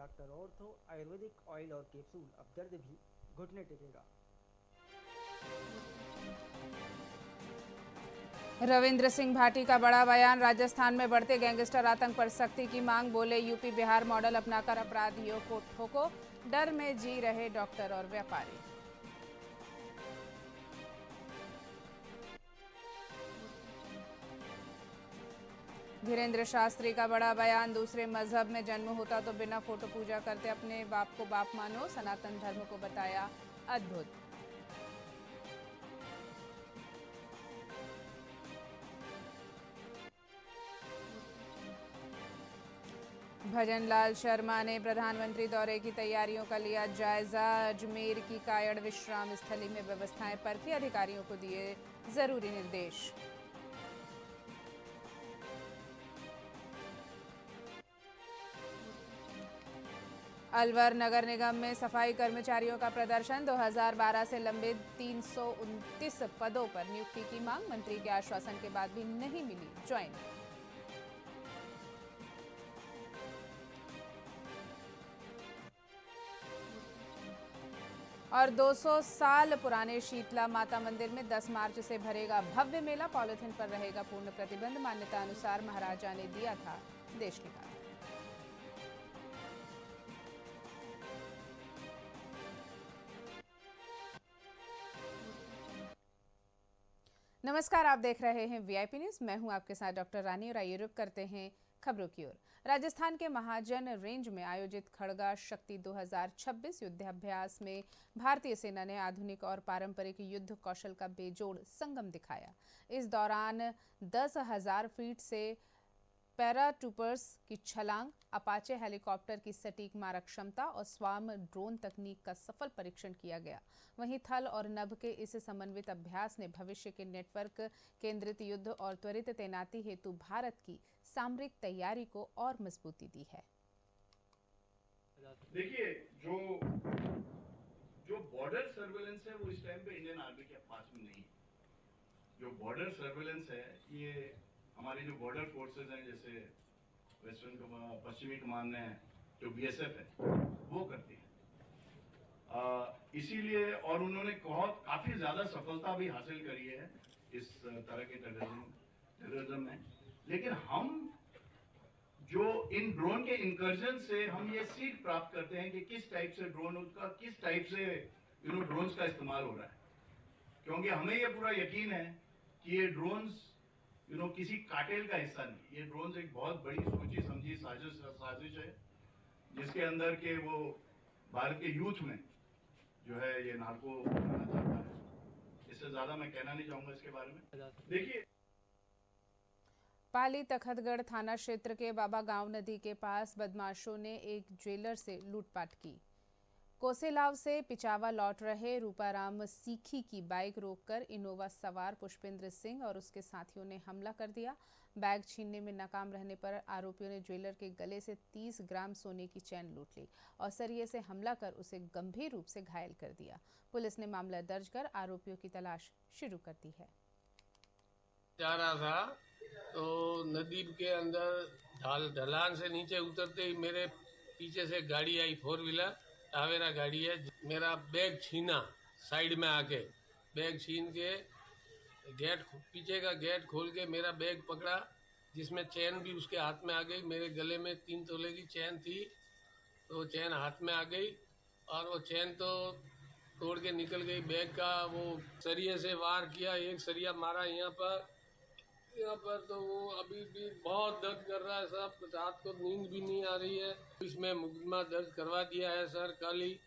Doctor ortho Ayurvedic oil और capsule, अब दर्द भी घुटने टेकेगा। रविंद्र सिंह भाटी का बड़ा बयान, राजस्थान में बढ़ते गैंगस्टर आतंक पर सख्ती की मांग। बोले, यूपी बिहार मॉडल अपनाकर अपराधियों को ठोको, डर में जी रहे डॉक्टर और व्यापारी। धीरेन्द्र शास्त्री का बड़ा बयान, दूसरे मजहब में जन्म होता तो बिना फोटो पूजा करते अपने बाप को बाप मानो, सनातन धर्म को बताया अद्भुत। भजन लाल शर्मा ने प्रधानमंत्री दौरे की तैयारियों का लिया जायजा। अजमेर की कायड़ विश्राम स्थली में व्यवस्थाएं परखी, अधिकारियों को दिए जरूरी निर्देश। अलवर नगर निगम में सफाई कर्मचारियों का प्रदर्शन, 2012 से लंबे 329 पदों पर नियुक्ति की मांग, मंत्री के आश्वासन के बाद भी नहीं मिली ज्वाइनिंग। और 200 साल पुराने शीतला माता मंदिर में 10 मार्च से भरेगा भव्य मेला, पॉलिथीन पर रहेगा पूर्ण प्रतिबंध, मान्यता अनुसार महाराजा ने दिया था देश निकाल। नमस्कार, आप देख रहे हैं वीआईपी न्यूज। मैं हूं आपके साथ डॉक्टर रानी और आइए रुक करते हैं खबरों की ओर। राजस्थान के महाजन रेंज में आयोजित खड़गा शक्ति 2026 युद्धाभ्यास में भारतीय सेना ने आधुनिक और पारंपरिक युद्ध कौशल का बेजोड़ संगम दिखाया। इस दौरान 10,000 फीट से पैराट्रूपर्स की छलांग, अपाचे हेलीकॉप्टर की सटीक मारक क्षमता और स्वाम ड्रोन तकनीक का सफल परीक्षण किया गया। वहीं थल और नभ के इस समन्वित अभ्यास ने भविष्य के नेटवर्क केंद्रित युद्ध और त्वरित तैनाती हेतु भारत की सामरिक तैयारी को और मजबूती दी है। देखिए, जो जो बॉर्डर सर्वेलेंस है वो इस टाइम पे इंडियन आर्मी के पास में नहीं है। जो बॉर्डर सर्वेलेंस है ये हमारी जो बॉर्डर फोर्सेस हैं, जैसे वेस्टर्न पश्चिमी कमान है, जो बीएसएफ है, वो करती है। इसीलिए और उन्होंने काफी ज्यादा सफलता भी हासिल करी है इस तरह के टेररिज्म में। लेकिन हम जो इन ड्रोन के इंकर्जन से हम ये सीख प्राप्त करते हैं कि किस टाइप से किस टाइप से ड्रोन्स का इस्तेमाल हो रहा है, क्योंकि हमें ये पूरा यकीन है कि ये ड्रोन्स किसी कार्टेल का हिस्सा नहीं। ये ड्रोन्स एक बहुत बड़ी सोची समझी साजिश है, जिसके अंदर के वो भारत के यूथ में जो है ये नार्को बनाना चाहता है। इससे ज्यादा मैं कहना नहीं चाहूंगा इसके बारे में। देखिए, पाली तखतगढ़ थाना क्षेत्र के बाबा गांव नदी के पास बदमाशों ने एक ज्वेलर से लूटपाट की। कोसेलाव से पिचावा लौट रहे रूपाराम सीखी की बाइक रोककर इनोवा सवार पुष्पेंद्र सिंह और उसके साथियों ने हमला कर दिया। बैग छीनने में नाकाम रहने पर आरोपियों ने ज्वेलर के गले से 30 ग्राम सोने की चैन लूट ली और सरिये से हमला कर उसे गंभीर रूप से घायल कर दिया। पुलिस ने मामला दर्ज कर आरोपियों की तलाश शुरू कर दी है। जा रहा था तो नदी के अंदर ढलान से नीचे उतरते ही मेरे पीछे से गाड़ी आई, 4 व्हीलर टावेरा गाड़ी है। मेरा बैग छीना, साइड में आके बैग छीन के पीछे का गेट खोल के मेरा बैग पकड़ा, जिसमें चैन भी उसके हाथ में आ गई। मेरे गले में 3 तोले की चैन थी, तो चैन हाथ में आ गई और वो चैन तो तोड़ के निकल गई। बैग का वो सरिये से वार किया, एक सरिया मारा यहाँ पर तो वो अभी भी बहुत दर्द कर रहा है साहब। रात को नींद भी नहीं आ रही है। इसमें मुकदमा दर्ज करवा दिया है सर कल ही,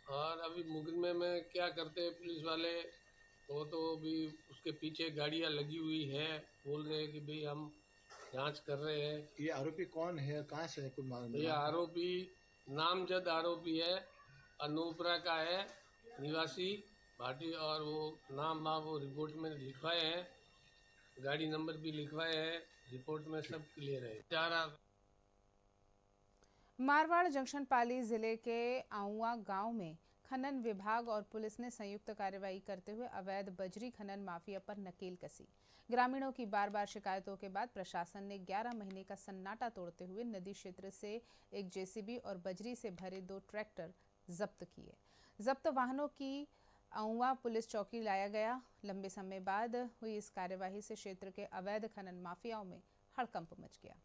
और अभी मुकदमे में क्या करते हैं पुलिस वाले, वो तो अभी उसके पीछे गाड़ियां लगी हुई है, बोल रहे हैं कि भाई हम जांच कर रहे हैं। ये आरोपी कौन है, कहाँ से है, कुछ मालूम? ये आरोपी नामजद आरोपी है, अनूपरा का है निवासी भाटी, और वो नाम वो रिपोर्ट में लिखवाए हैं, गाड़ी नंबर भी लिखवाए हैं, रिपोर्ट में सब क्लियर है। मारवाड़ जंक्शन पाली जिले के आउआ गांव में खनन विभाग और पुलिस ने संयुक्त कार्रवाई करते हुए अवैध बजरी खनन माफिया पर नकेल कसी। ग्रामीणों की बार बार शिकायतों के बाद प्रशासन ने 11 महीने का सन्नाटा तोड़ते हुए नदी क्षेत्र से एक जेसीबी और बजरी से भरे 2 ट्रैक्टर जब्त किए। जब्त वाहनों की अउवा पुलिस चौकी लाया गया। लंबे समय बाद हुई इस कार्यवाही से क्षेत्र के अवैध खनन माफियाओं में हड़कंप मच गया।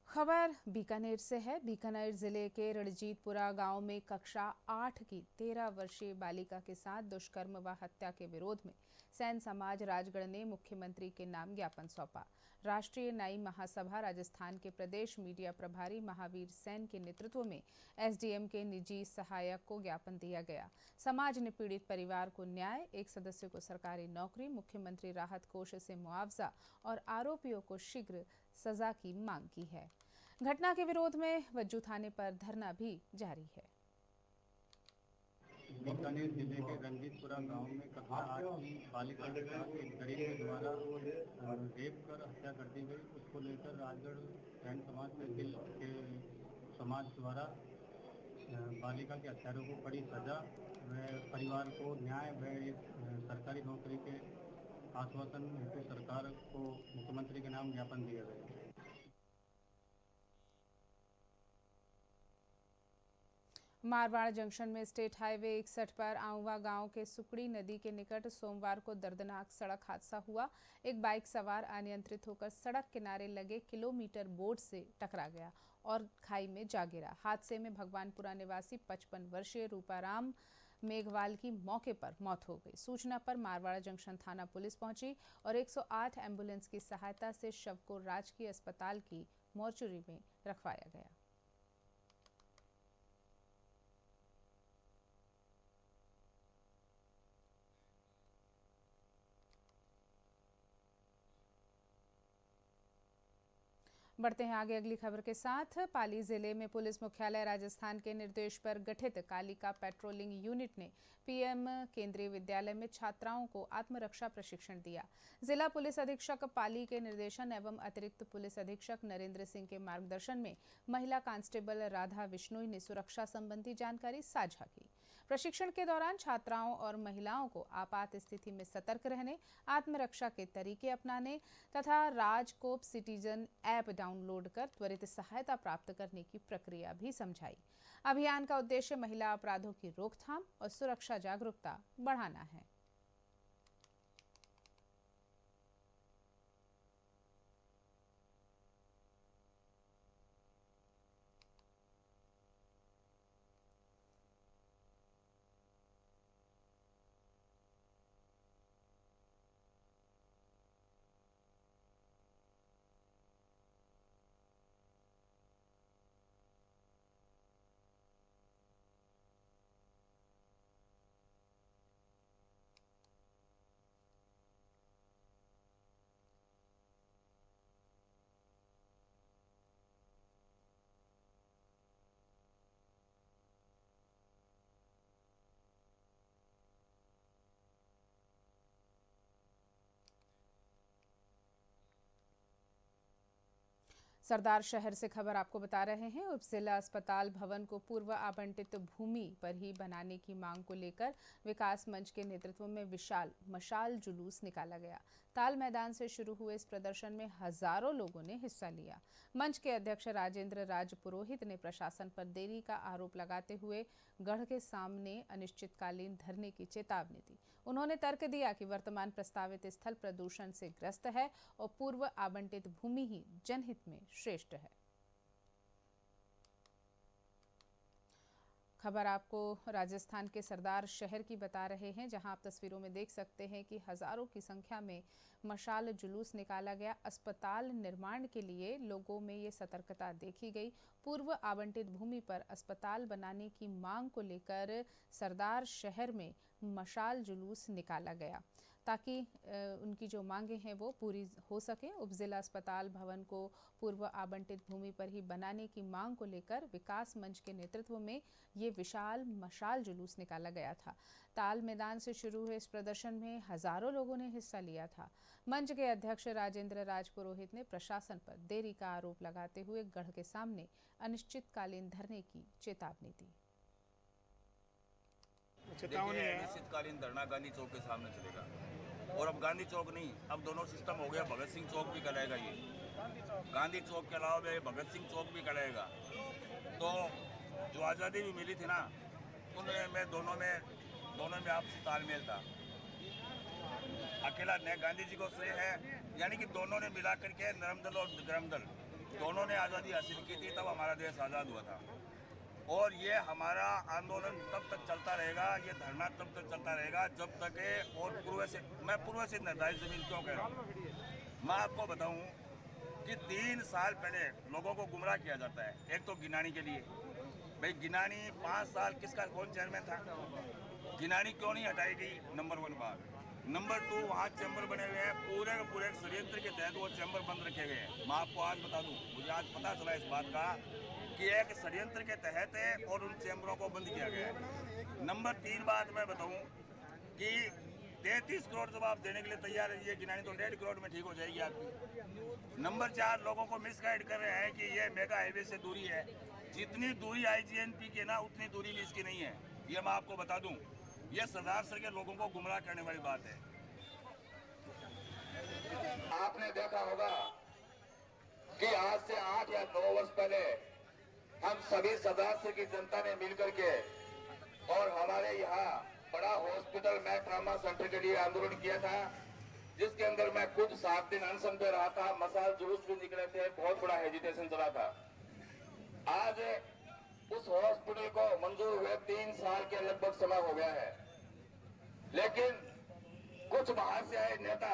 खबर बीकानेर से है। बीकानेर जिले के रणजीतपुरा गांव में कक्षा 8 की 13 वर्षीय बालिका के साथ दुष्कर्म व हत्या के विरोध में सैन समाज राजगढ़ ने मुख्यमंत्री के नाम ज्ञापन सौंपा। राष्ट्रीय न्यायी महासभा राजस्थान के प्रदेश मीडिया प्रभारी महावीर सेन के नेतृत्व में एसडीएम के निजी सहायक को ज्ञापन दिया गया। समाज ने पीड़ित परिवार को न्याय, एक सदस्य को सरकारी नौकरी, मुख्यमंत्री राहत कोष से मुआवजा और आरोपियों को शीघ्र सजा की मांग की है। घटना के विरोध में वज्जू थाने पर धरना भी जारी है। बीकानेर जिले के रंजीतपुरा गांव में कक्षा 8 की बालिका के साथ एक गरीब के द्वारा रेप कर हत्या कर दी गई। उसको लेकर राजगढ़ सैन समाज तहसील के समाज द्वारा बालिका के हत्यारों को कड़ी सजा व परिवार को न्याय व सरकारी नौकरी के आश्वासन हेतु सरकार को मुख्यमंत्री के नाम ज्ञापन दिया गया। मारवाड़ जंक्शन में स्टेट हाईवे 61 पर आउवा गांव के सुकड़ी नदी के निकट सोमवार को दर्दनाक सड़क हादसा हुआ। एक बाइक सवार अनियंत्रित होकर सड़क किनारे लगे किलोमीटर बोर्ड से टकरा गया और खाई में जा गिरा। हादसे में भगवानपुरा निवासी 55 वर्षीय रूपाराम मेघवाल की मौके पर मौत हो गई। सूचना पर मारवाड़ जंक्शन थाना पुलिस पहुंची और 108 एम्बुलेंस की सहायता से शव को राजकीय अस्पताल की मोर्चरी में रखवाया गया। बढ़ते हैं आगे अगली खबर के साथ। पाली जिले में पुलिस मुख्यालय राजस्थान के निर्देश पर गठित कालिका पेट्रोलिंग यूनिट ने पीएम केंद्रीय विद्यालय में छात्राओं को आत्मरक्षा प्रशिक्षण दिया। जिला पुलिस अधीक्षक पाली के निर्देशन एवं अतिरिक्त पुलिस अधीक्षक नरेंद्र सिंह के मार्गदर्शन में महिला कांस्टेबल राधा विश्नोई ने सुरक्षा संबंधी जानकारी साझा की। प्रशिक्षण के दौरान छात्राओं और महिलाओं को आपात स्थिति में सतर्क रहने, आत्मरक्षा के तरीके अपनाने तथा राजकोप सिटीजन ऐप डाउनलोड कर त्वरित सहायता प्राप्त करने की प्रक्रिया भी समझाई। अभियान का उद्देश्य महिला अपराधों की रोकथाम और सुरक्षा जागरूकता बढ़ाना है। सरदार शहर से खबर आपको बता रहे हैं। उपजिला अस्पताल भवन को पूर्व आवंटित भूमि पर ही बनाने की मांग को लेकर विकास मंच के नेतृत्व में विशाल मशाल जुलूस निकाला गया। ताल मैदान से शुरू हुए इस प्रदर्शन में हजारों लोगों ने हिस्सा लिया। मंच के अध्यक्ष राजेंद्र राज पुरोहित ने प्रशासन पर देरी का आरोप लगाते हुए गढ़ के सामने अनिश्चितकालीन धरने की चेतावनी दी। उन्होंने तर्क दिया कि वर्तमान प्रस्तावित स्थल प्रदूषण से ग्रस्त है और पूर्व आवंटित भूमि ही जनहित में श्रेष्ठ है। खबर आपको राजस्थान के सरदार शहर की बता रहे हैं, जहां आप तस्वीरों में देख सकते हैं कि हजारों की संख्या में मशाल जुलूस निकाला गया। अस्पताल निर्माण के लिए लोगों में ये सतर्कता देखी गई। पूर्व आवंटित भूमि पर अस्पताल बनाने की मांग को लेकर सरदार शहर में मशाल जुलूस निकाला गया ताकि उनकी जो मांगे हैं वो पूरी हो सके। उपजिला अस्पताल भवन को पूर्व आवंटित भूमि पर ही बनाने की मांग को लेकर विकास मंच के नेतृत्व में ये विशाल मशाल जुलूस निकाला गया था। ताल मैदान से शुरू हुए इस प्रदर्शन में हजारों लोगों ने हिस्सा लिया था। मंच के अध्यक्ष राजेंद्र राज पुरोहित ने प्रशासन पर देरी का आरोप लगाते हुए गढ़ के सामने अनिश्चितकालीन धरने की चेतावनी दी। देखिए, अनिश्चितकालीन धरना गांधी चौक के सामने चलेगा और अब गांधी चौक नहीं, अब दोनों सिस्टम हो गया। भगत सिंह चौक भी कराएगा, ये गांधी चौक के अलावा भगत सिंह चौक भी कराएगा। तो जो आज़ादी भी मिली थी ना, उनमें दोनों में आपसी तालमेल था। अकेला न गांधी जी को श्रेय है, यानी कि दोनों ने मिला करके नरम दल और गरम दल दोनों ने आज़ादी हासिल की थी, तब हमारा देश आज़ाद हुआ था। और ये हमारा आंदोलन तब तक चलता रहेगा, ये धरना तब तक चलता रहेगा जब तक और पूर्व से निर्धारित जमीन क्यों कह रहा हूँ। मैं आपको बताऊं कि 3 साल पहले लोगों को गुमराह किया जाता है। एक तो गिनानी के लिए, भाई गिनानी 5 साल कौन चेयरमैन था, गिनानी क्यों नहीं हटाई गई, नंबर 1 बात। नंबर 2, वहाँ चैम्बर बने हुए हैं, पूरे षड्यंत्र के तहत वो चैम्बर बंद रखे गए हैं। मैं आपको आज बता दूं, मुझे आज पता चला इस बात का कि एक षड्यंत्र के तहत है और उन चैम्बरों को बंद किया गया है। नंबर 3 बात मैं बताऊं कि 33 करोड़ जब आप देने के लिए तैयार है, ये गिनानी तो 1.5 करोड़ में ठीक हो जाएगी आपकी। नंबर 4, लोगों को मिसगाइड कर रहे हैं कि ये मेगा हाईवे से दूरी है। जितनी दूरी IGNP की ना, उतनी दूरी भी इसकी नहीं है। ये मैं आपको बता दूं, ये सरदार सर के लोगों को गुमराह करने वाली बात है। आपने देखा होगा कि आज से 8 या 9 वर्ष पहले हम सभी सदस्य की जनता ने मिलकर के और हमारे यहाँ बड़ा हॉस्पिटल में ट्रामा सेंटर के लिए आंदोलन किया था, जिसके अंदर मैं खुद 7 दिन अनशन पे रहा था। मशाल जुलूस भी निकले थे, बहुत बड़ा हेजिटेशन चला था। आज उस हॉस्पिटल को मंजूर हुए 3 साल के लगभग समय हो गया है, लेकिन कुछ बाहर से आए नेता,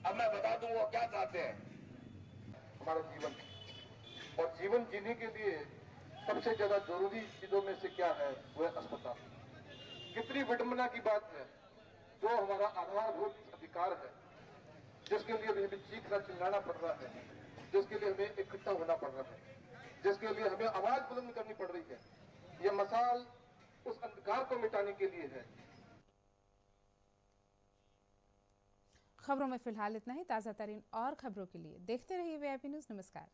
अब मैं बता दूं वो क्या चाहते हैं। हमारा जीवन और जीवन जीने के लिए सबसे ज्यादा जरूरी चीजों में से क्या है, वो है अस्पताल। कितनी विडंबना की बात है, जो हमारा आधारभूत अधिकार है, जिसके लिए हमें चीखना चिल्लाना पड़ रहा है, जिसके लिए हमें इकट्ठा होना पड़ रहा है, जिसके लिए हमें आवाज बुलंद करनी पड़ रही है। ये मशाल उस अंधकार को मिटाने के लिए है। खबरों में फिलहाल इतना ही। ताज़ा तरीन और खबरों के लिए देखते रहिए VIP न्यूज़। नमस्कार।